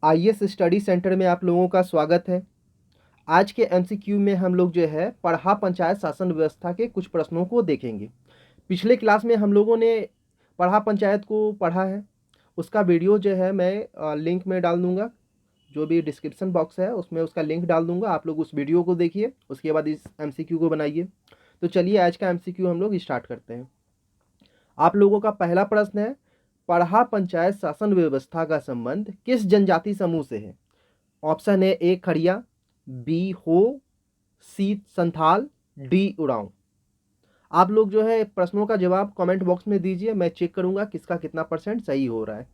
IAS study centre में आप लोगों का स्वागत है। आज के एमसीक्यू में हम लोग जो है पढ़ा पंचायत शासन व्यवस्था के कुछ प्रश्नों को देखेंगे। पिछले क्लास में हम लोगों ने पढ़ा पंचायत को पढ़ा है। उसका वीडियो जो है मैं लिंक में डाल दूंगा, जो भी डिस्क्रिप्शन बॉक्स है उसमें उसका लिंक डाल दूंगा। आप लोग उस वीडियो को देखिए, उसके बाद इस एमसीक्यू को बनाइए। तो चलिए आज का एमसीक्यू हम लोग स्टार्ट करते हैं। आप लोगों का पहला प्रश्न है, पढ़ा पंचायत शासन व्यवस्था का संबंध किस जनजाति समूह से है? ऑप्शन है ए खड़िया, बी हो, सी संथाल, डी उड़ाव। आप लोग जो है प्रश्नों का जवाब कमेंट बॉक्स में दीजिए, मैं चेक करूंगा किसका कितना परसेंट सही हो रहा है।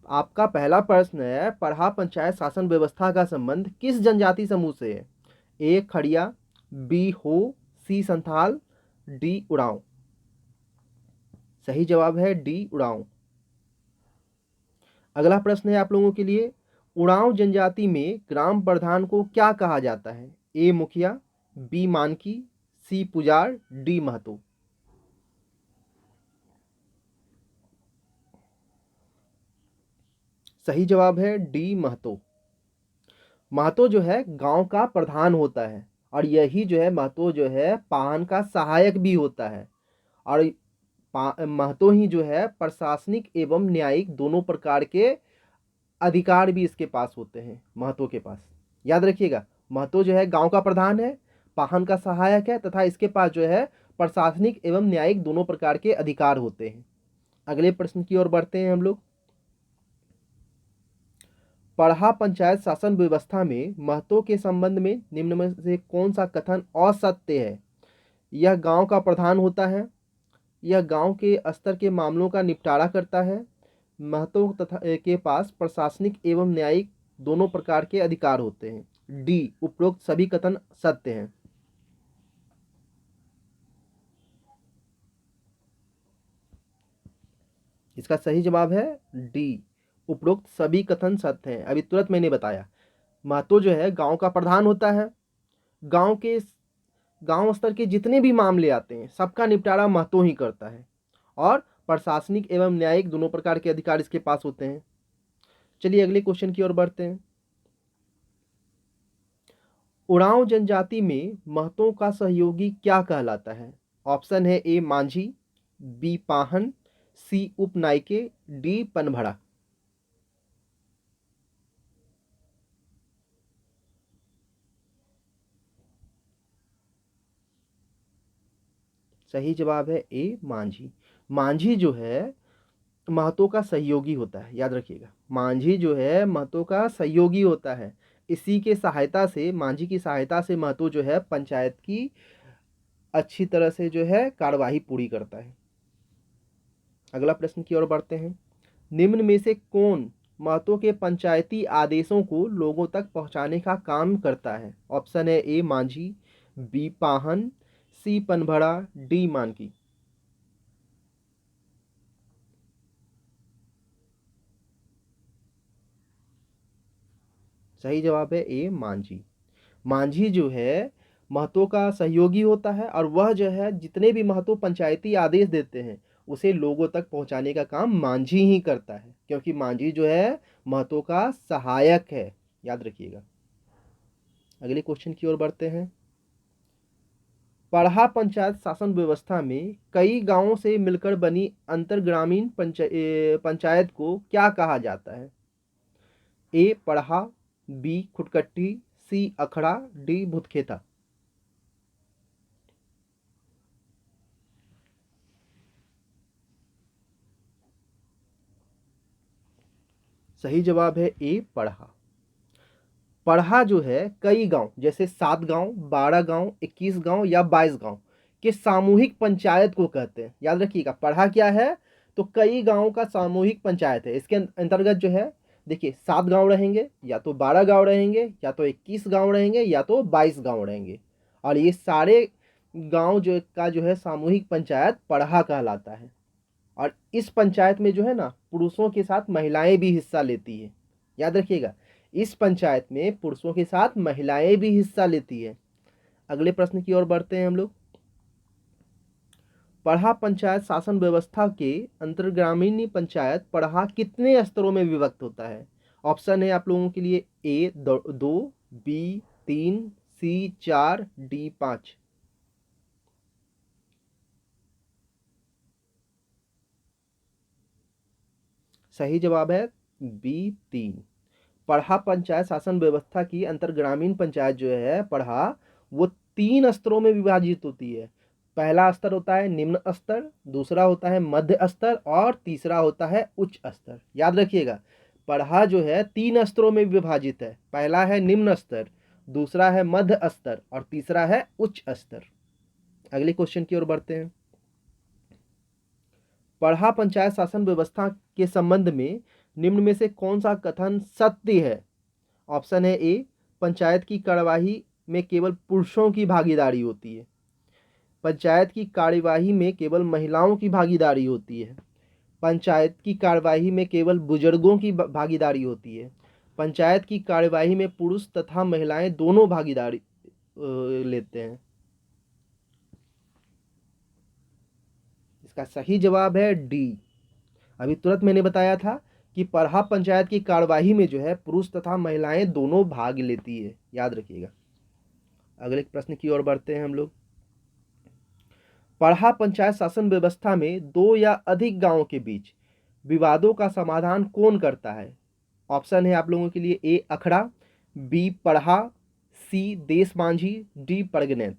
आपका पहला प्रश्न है, पढ़ा पंचायत शासन व्यवस्था का संबंध किस जनजाति समूह से है? ए खड़िया, बी हो, सी संथाल, डी उड़ाव। सही जवाब है डी उड़ाव। अगला प्रश्न है आप लोगों के लिए, उड़ाव जनजाति में ग्राम प्रधान को क्या कहा जाता है? ए मुखिया, बी मानकी, सी पुजार, डी महतो। सही जवाब है डी महतो। महतो जो है गांव का प्रधान होता है, और यही जो है महतो जो है पाहन का सहायक भी होता है। और महतो ही जो है प्रशासनिक एवं न्यायिक दोनों प्रकार के अधिकार भी इसके पास होते हैं, महतो के पास। याद रखिएगा, महतो जो है गांव का प्रधान है, पाहन का सहायक है, तथा इसके पास जो है प्रशासनिक एवं न्यायिक दोनों प्रकार के अधिकार होते हैं। अगले प्रश्न की ओर बढ़ते हैं हम लोग। पढ़ा पंचायत शासन व्यवस्था में महतो के संबंध में निम्न में से कौन सा कथन असत्य है? यह गांव का प्रधान होता है, यह गांव के स्तर के मामलों का निपटारा करता है, महतो तथा के पास प्रशासनिक एवं न्यायिक दोनों प्रकार के अधिकार होते हैं। डी उपरोक्त सभी कथन सत्य हैं। इसका सही जवाब है डी, उपरोक्त सभी कथन सत्य हैं। अभी तुरंत मैंने बताया, महतो जो है गांव का प्रधान होता है, गांव स्तर के जितने भी मामले आते हैं सबका निपटारा महतो ही करता है, और प्रशासनिक एवं न्यायिक दोनों प्रकार के अधिकार इसके पास होते हैं। चलिए अगले क्वेश्चन की ओर बढ़ते हैं। उरांव जनजाति में महतों का सहयोगी क्या कहलाता है? ऑप्शन है ए मांझी, बी पाहन, सी उपनायके, डी पनभड़ा। सही जवाब है ए मांझी। मांझी जो है महतों का सहयोगी होता है, याद रखिएगा, मांझी जो है महतों का सहयोगी होता है। इसी के सहायता से, मांझी की सहायता से महतो जो है पंचायत की अच्छी तरह से जो है कार्यवाही पूरी करता है। अगला प्रश्न की ओर बढ़ते हैं। निम्न में से कौन महतो के पंचायती आदेशों को लोगों तक पहुंचाने का काम करता है? ऑप्शन है ए मांझी, बी पाहन, सी पनभड़ा, डी मानकी। सही जवाब है ए मांझी। मांझी जो है महतो का सहयोगी होता है, और वह जो है जितने भी महतो पंचायती आदेश देते हैं उसे लोगों तक पहुंचाने का काम मांझी ही करता है, क्योंकि मांझी जो है महतो का सहायक है। याद रखिएगा। अगले क्वेश्चन की ओर बढ़ते हैं। पढ़ा पंचायत शासन व्यवस्था में कई गांवों से मिलकर बनी अंतर ग्रामीण पंचायत को क्या कहा जाता है? ए पढ़ा, बी खुटकट्टी, सी अखड़ा, डी भुतखेता। सही जवाब है ए पढ़ा। पढ़ा जो है कई गांव, जैसे 7 गांव, 12 गांव, 21 गांव या 22 गांव के सामूहिक पंचायत को कहते हैं। याद रखिएगा, पढ़ा क्या है? तो कई गांवों का सामूहिक पंचायत है। इसके अंतर्गत जो है देखिए 7 गांव रहेंगे, या तो 12 गांव रहेंगे, या तो 21 गांव रहेंगे, या तो 22 गांव रहेंगे। और ये सारे गांव जो है सामूहिक पंचायत पढ़ा कहलाता है। और इस पंचायत में जो है ना पुरुषों के साथ महिलाएं भी हिस्सा लेती है। याद रखिएगा, इस पंचायत में पुरुषों के साथ महिलाएं भी हिस्सा लेती है। अगले प्रश्न की ओर बढ़ते हैं हम लोग। पढ़ा पंचायत शासन व्यवस्था के अंतर्ग्रामीण पंचायत पढ़ा कितने स्तरों में विभक्त होता है? ऑप्शन है आप लोगों के लिए ए 2, बी 3, सी 4, डी 5। सही जवाब है बी 3। पढ़ा पंचायत शासन व्यवस्था की अंतर्ग्रामीण पंचायत जो है पढ़ा, वो 3 स्तरों में विभाजित होती है। पहला स्तर होता है निम्न स्तर, दूसरा होता है मध्य स्तर और तीसरा होता है उच्च स्तर। याद रखिएगा, पढ़ा जो है 3 स्तरों में विभाजित है। पहला है निम्न स्तर, दूसरा है मध्य स्तर और तीसरा है उच्च स्तर। अगले क्वेश्चन की ओर बढ़ते हैं। पढ़ा पंचायत शासन व्यवस्था के संबंध में निम्न में से कौन सा कथन सत्य है? ऑप्शन है ए, पंचायत की कार्यवाही में केवल पुरुषों की भागीदारी होती है। पंचायत की कार्यवाही में केवल महिलाओं की भागीदारी होती है। पंचायत की कार्यवाही में केवल बुजुर्गों की भागीदारी होती है। पंचायत की कार्यवाही में पुरुष तथा महिलाएं दोनों भागीदारी लेते हैं। इसका सही जवाब है डी। अभी तुरंत मैंने बताया था कि पढ़ा पंचायत की कार्यवाही में जो है पुरुष तथा महिलाएं दोनों भाग लेती है। याद रखिएगा। अगले प्रश्न की ओर बढ़ते हैं हम लोग। पढ़ा पंचायत शासन व्यवस्था में 2 या अधिक गांवों के बीच विवादों का समाधान कौन करता है? ऑप्शन है आप लोगों के लिए ए अखड़ा, बी पढ़ा, सी देश मांझी, डी परगनेत।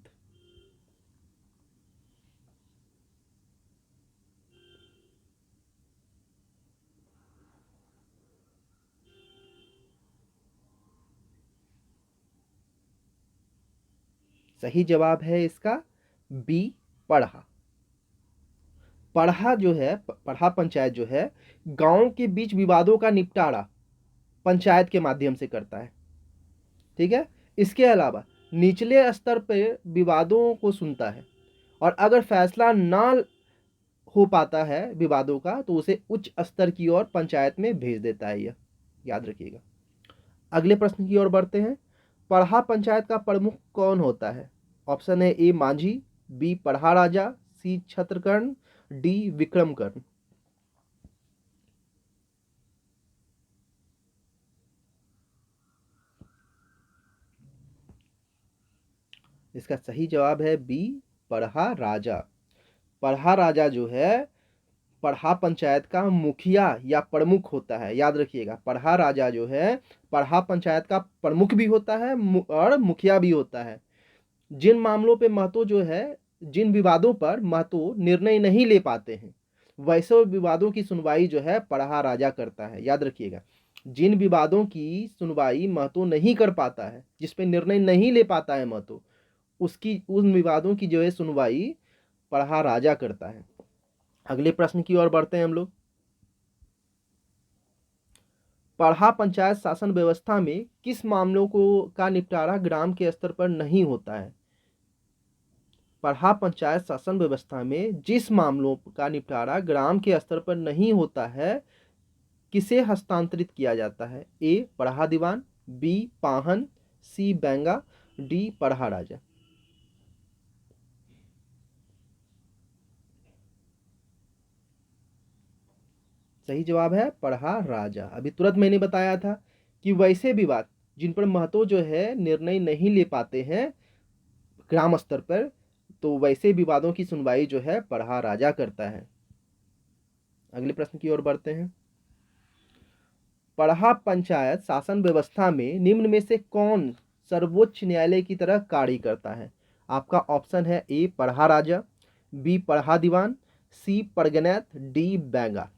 सही जवाब है इसका बी पढ़ा। पढ़ा जो है, पढ़ा पंचायत जो है गांव के बीच विवादों का निपटारा पंचायत के माध्यम से करता है। ठीक है। इसके अलावा निचले स्तर पर विवादों को सुनता है और अगर फैसला ना हो पाता है विवादों का तो उसे उच्च स्तर की ओर पंचायत में भेज देता है। यह याद रखिएगा। अगले प्रश्न की ओर बढ़ते हैं। पढ़ा पंचायत का प्रमुख कौन होता है? ऑप्शन है ए मांझी, बी पढ़ा राजा, सी छत्रकर्ण, डी विक्रमकर्ण। इसका सही जवाब है बी पढ़ा राजा। पढ़ा राजा जो है पढ़ा पंचायत का मुखिया या प्रमुख होता है। याद रखिएगा, पढ़ा राजा जो है पढ़ा पंचायत का प्रमुख भी होता है और मुखिया भी होता है। जिन मामलों पे महतो जो है, जिन विवादों पर महतो निर्णय नहीं ले पाते हैं, वैसे विवादों की सुनवाई जो है पढ़ा राजा करता है। याद रखिएगा, जिन विवादों की सुनवाई महतो नहीं कर पाता है, जिस पे निर्णय नहीं ले पाता है महतो, उसकी उन विवादों की जो है सुनवाई पढ़ा राजा करता है। अगले प्रश्न की ओर बढ़ते हैं हम लोग। पढ़ा पंचायत शासन व्यवस्था में किस मामलों को का निपटारा ग्राम के स्तर पर नहीं होता है? पढ़ा पंचायत शासन व्यवस्था में जिस मामलों का निपटारा ग्राम के स्तर पर नहीं होता है, किसे हस्तांतरित किया जाता है? ए पढ़ा दीवान, बी पाहन, सी बेंगा, डी पढ़ा राजा। सही जवाब है पढ़ा राजा। अभी तुरंत मैंने बताया था कि वैसे विवाद जिन पर महतो जो है निर्णय नहीं ले पाते हैं ग्राम स्तर पर, तो वैसे विवादों की सुनवाई जो है पढ़ा राजा करता है। अगले प्रश्न की ओर बढ़ते हैं। पढ़ा पंचायत शासन व्यवस्था में निम्न में से कौन सर्वोच्च न्यायालय की तरह कार्य करता है? आपका ऑप्शन है ए पढ़ा राजा, बी पढ़ा दीवान, सी परगनैत, डी बेंगा।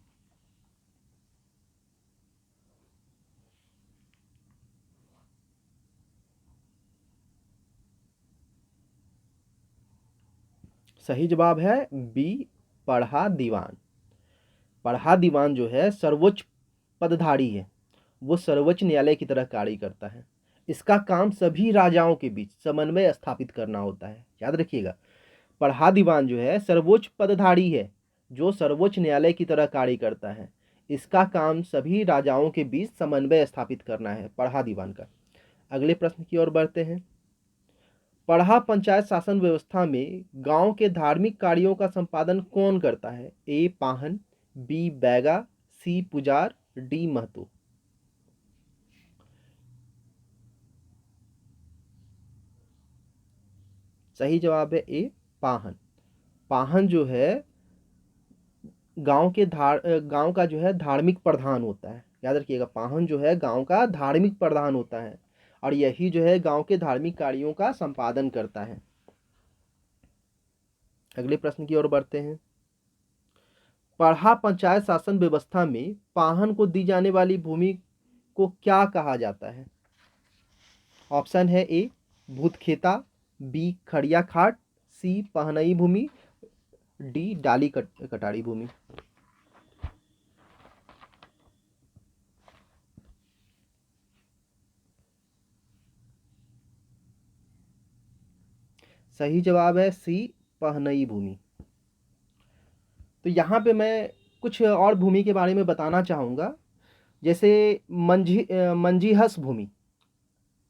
सही जवाब है बी पढ़ा दीवान। पढ़ा दीवान जो है सर्वोच्च पदधारी है, वो सर्वोच्च न्यायालय की तरह कार्य करता है। इसका काम सभी राजाओं के बीच समन्वय स्थापित करना होता है। याद रखिएगा, पढ़ा दीवान जो है सर्वोच्च पदधारी है जो सर्वोच्च न्यायालय की तरह कार्य करता है। इसका काम सभी राजाओं के बीच समन्वय स्थापित करना है पढ़ा दीवान का। अगले प्रश्न की ओर बढ़ते हैं। पढ़ा पंचायत शासन व्यवस्था में गांव के धार्मिक कार्यों का संपादन कौन करता है? ए पाहन, बी बैगा, सी पुजार, डी महतो। सही जवाब है ए पाहन। पाहन जो है गांव का जो है धार्मिक प्रधान होता है। याद रखिएगा, पाहन जो है गांव का धार्मिक प्रधान होता है और यही जो है गांव के धार्मिक कार्यों का संपादन करता है। अगले प्रश्न की ओर बढ़ते हैं। पढ़ा पंचायत शासन व्यवस्था में पाहन को दी जाने वाली भूमि को क्या कहा जाता है? ऑप्शन है ए भूतखेता, बी खड़िया खाट, सी पहनई भूमि, डी डाली कटारी भूमि। सही जवाब है सी पहनई भूमि। तो यहाँ पे मैं कुछ और भूमि के बारे में बताना चाहूँगा, जैसे मंजीहस भूमि।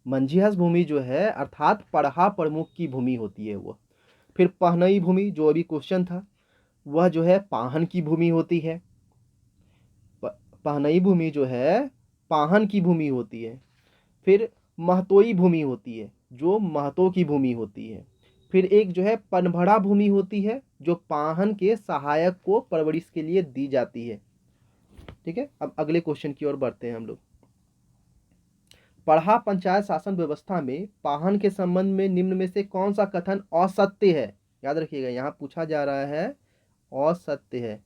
मंजीहस भूमि जो है अर्थात पढ़ा प्रमुख की भूमि होती है वो। फिर पहनई भूमि जो अभी क्वेश्चन था, वह जो है पाहन की भूमि होती है। पहनई भूमि जो है पाहन की भूमि होती है। फिर महतोई भूमि होती है जो महतों की भूमि होती है। फिर एक जो है पनभड़ा भूमि होती है जो पाहन के सहायक को परवरिश के लिए दी जाती है। ठीक है, अब अगले क्वेश्चन की ओर बढ़ते हैं हम लोग। पढ़ा पंचायत शासन व्यवस्था में पाहन के संबंध में निम्न में से कौन सा कथन असत्य है? याद रखिएगा, यहाँ पूछा जा रहा है असत्य है।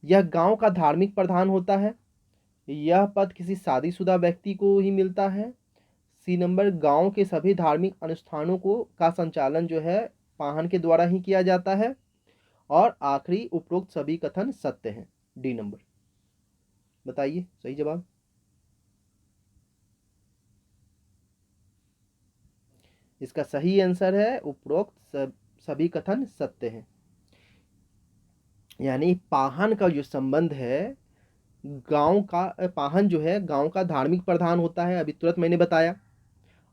यह गांव का धार्मिक प्रधान होता है। यह पद किसी शादीशुदा व्यक्ति को ही मिलता है। सी नंबर, गांव के सभी धार्मिक अनुष्ठानों का संचालन जो है पाहन के द्वारा ही किया जाता है। और आखिरी, उपरोक्त सभी कथन सत्य हैं। डी नंबर, बताइए सही जवाब। इसका सही आंसर है उपरोक्त सभी कथन सत्य हैं। यानी पाहन का जो संबंध है, गांव का पाहन जो है गांव का धार्मिक प्रधान होता है, अभी तुरंत मैंने बताया।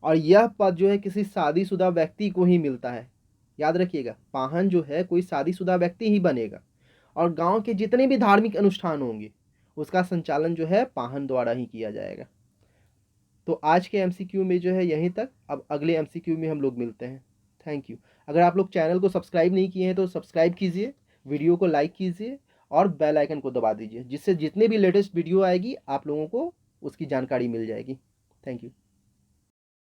और यह पद जो है किसी शादीशुदा व्यक्ति को ही मिलता है। याद रखिएगा, पाहन जो है कोई शादीशुदा व्यक्ति ही बनेगा और गांव के जितने भी धार्मिक अनुष्ठान होंगे उसका संचालन जो है पाहन द्वारा ही किया जाएगा। तो आज के एमसीक्यू में जो है यहीं तक। अब अगले एमसीक्यू में हम लोग मिलते हैं। Thank you. अगर आप लोग चैनल को सब्सक्राइब नहीं किए हैं तो सब्सक्राइब कीजिए, वीडियो को लाइक कीजिए और बेल आइकन को दबा दीजिए, जिससे जितने भी लेटेस्ट वीडियो आएगी आप लोगों को उसकी जानकारी मिल जाएगी। Thank you.